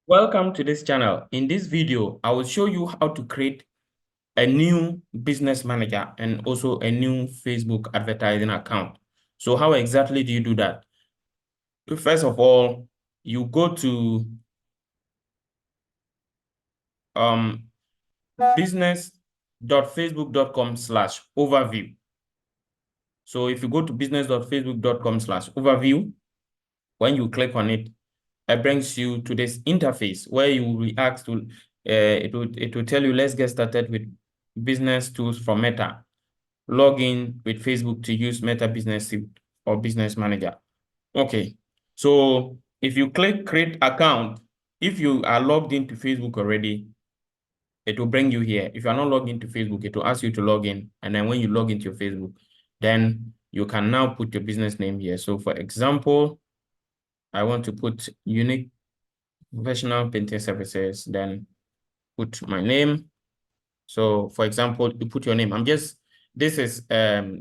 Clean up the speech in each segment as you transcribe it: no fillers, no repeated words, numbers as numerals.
Welcome to this channel. In this video, I will show you how to create a new business manager and also a new Facebook advertising account. So how exactly do you do that? First of all, you go to um, business.facebook.com/overview. So if you go to business.facebook.com/overview, when you click on it, it brings you to this interface where you will be asked to, it will tell you, let's get started with business tools from Meta. Log in with Facebook to use Meta Business Suite or Business Manager. Okay, so if you click create account, if you are logged into Facebook already, it will bring you here. If you are not logged into Facebook, it will ask you to log in. And then when you log into your Facebook, then you can now put your business name here. So for example, I want to put Unique Professional Painting Services, then put my name. So for example, you put your name. This is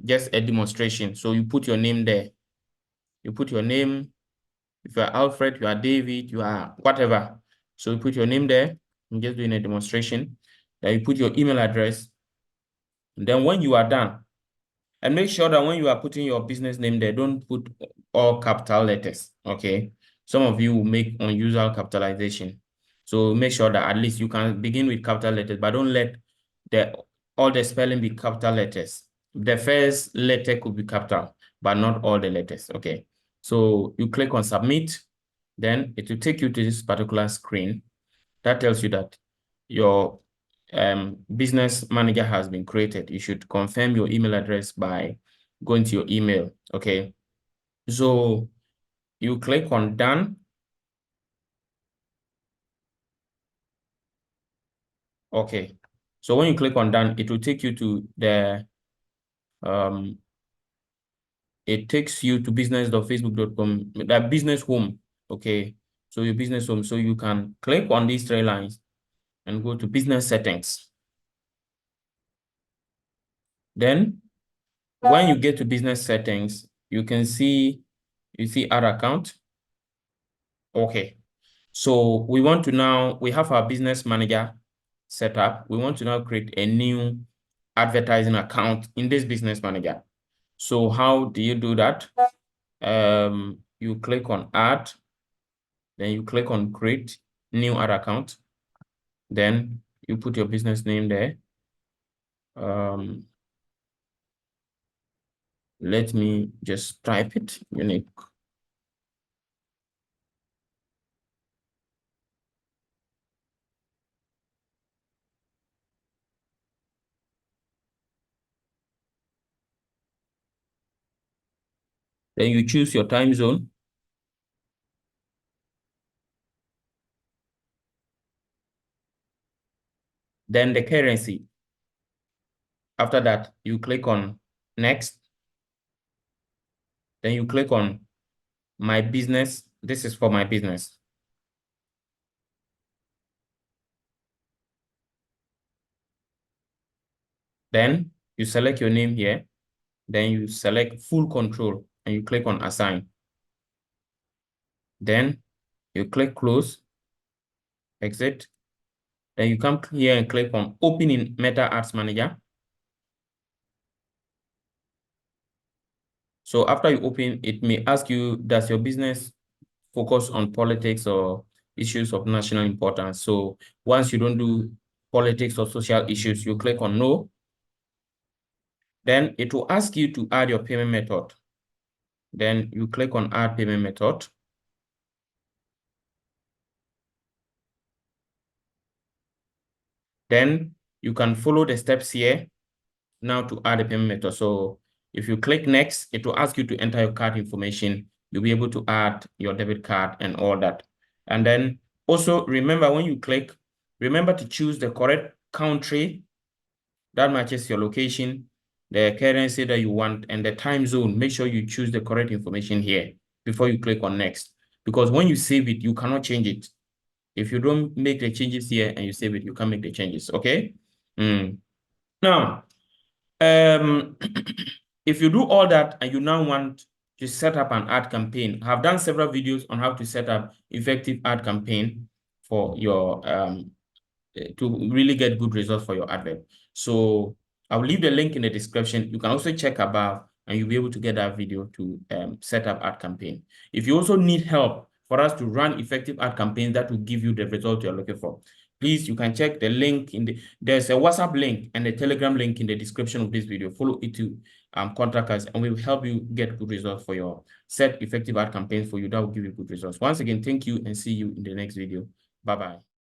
just a demonstration. So you put your name there. You put your name. If you are Alfred, you are David, you are whatever. So you put your name there. I'm just doing a demonstration. Then you put your email address. And then when you are done, and make sure that when you are putting your business name there, don't put all capital letters, okay? Some of you will make unusual capitalization. So make sure that at least you can begin with capital letters, but don't let all the spelling be capital letters. The first letter could be capital, but not all the letters, okay? So you click on submit, then it will take you to this particular screen that tells you that your business manager has been created. You should confirm your email address by going to your email. Okay. So you click on done. Okay. So when you click on done, it will take you to it takes you to business.facebook.com, that business home. Okay. So your business home. So you can click on these three lines and go to business settings. Then when you get to business settings, you can see, you see add account. Okay. So we have our business manager set up. We want to now create a new advertising account in this business manager. So how do you do that? You click on add, then you click on create new ad account. Then you put your business name there. Let me just type it, Unique. Then you choose your time zone. Then the currency. After that, you click on next. Then you click on my business. This is for my business. Then you select your name here. Then you select full control and you click on assign. Then you click close, exit. Then you come here and click on open in Meta Ads Manager. So after you open, it may ask you, does your business focus on politics or issues of national importance? So once you don't do politics or social issues, you click on no. Then it will ask you to add your payment method. Then you click on add payment method. Then you can follow the steps here now to add a payment method. So if you click next, it will ask you to enter your card information. You'll be able to add your debit card and all that. And then also remember, when you click, remember to choose the correct country that matches your location, the currency that you want, and the time zone. Make sure you choose the correct information here before you click on next. Because when you save it, you cannot change it. If you don't make the changes here and you save it, you can make the changes, okay? Now, if you do all that and you now want to set up an ad campaign, I have done several videos on how to set up effective ad campaign for your to really get good results for your advert. So I'll leave the link in the description. You can also check above and you'll be able to get that video to set up ad campaign. If you also need help for us to run effective ad campaigns that will give you the result you're looking for, please, you can check the link there's a WhatsApp link and a Telegram link in the description of this video. Follow it to contact us and we'll help you get good results for your set effective ad campaigns for you that will give you good results. Once again, thank you and see you in the next video. Bye-bye.